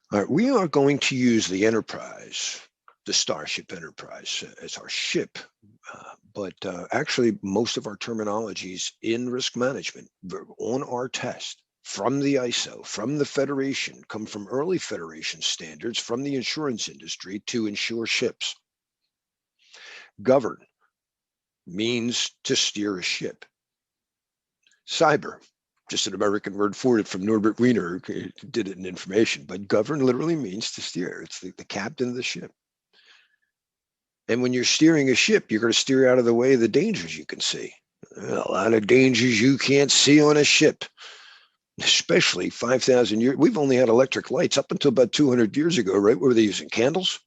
All right, we are going to use the Enterprise, the Starship Enterprise, as our ship. But actually, most of our terminologies in risk management on our test from the ISO, from the Federation, come from early Federation standards from the insurance industry to insure ships. Govern means to steer a ship. Cyber, just an American word for it from Norbert Wiener, who did it in information, but govern literally means to steer. It's the captain of the ship. And when you're steering a ship, you're going to steer out of the way of the dangers you can see. A lot of dangers you can't see on a ship, especially 5,000 years. We've only had electric lights up until about 200 years ago, right? What were they using? Candles?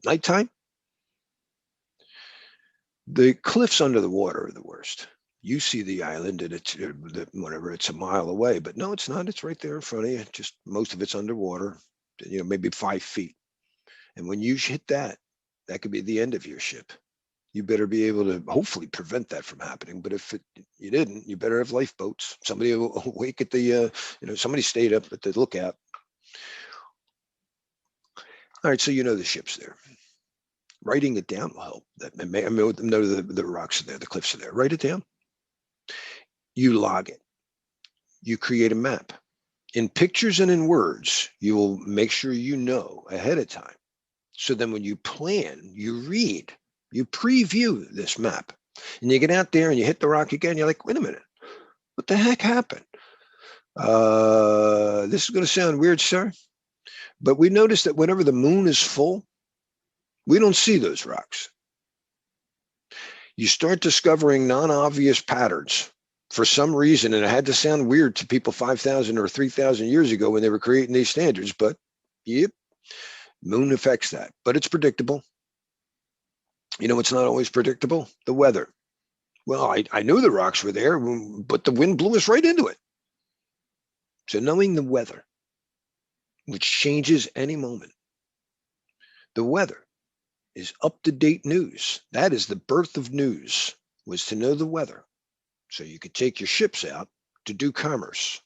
Nighttime? The cliffs under the water are the worst. You see the island and it's whatever, it's a mile away, but no, it's not. It's right there in front of you. Just most of it's underwater, maybe 5 feet. And when you hit that, that could be the end of your ship. You better be able to hopefully prevent that from happening. But if you didn't, you better have lifeboats. Somebody awake at the, somebody stayed up at the lookout. All right, so the ship's there. Writing it down will help. I know the rocks are there, the cliffs are there. Write it down. You log it. You create a map. In pictures and in words, you will make sure you know ahead of time. So then when you plan, you read, you preview this map, and you get out there and you hit the rock again. You're like, wait a minute, what the heck happened? This is going to sound weird, sir, but we noticed that whenever the moon is full, we don't see those rocks. You start discovering non-obvious patterns for some reason, and it had to sound weird to people 5,000 or 3,000 years ago when they were creating these standards, but yep, moon affects that, but it's predictable. It's not always predictable. The weather. Well, I knew the rocks were there, but the wind blew us right into it. So knowing the weather, which changes any moment, the weather is up-to-date news. That is the birth of news, was to know the weather. So you could take your ships out to do commerce.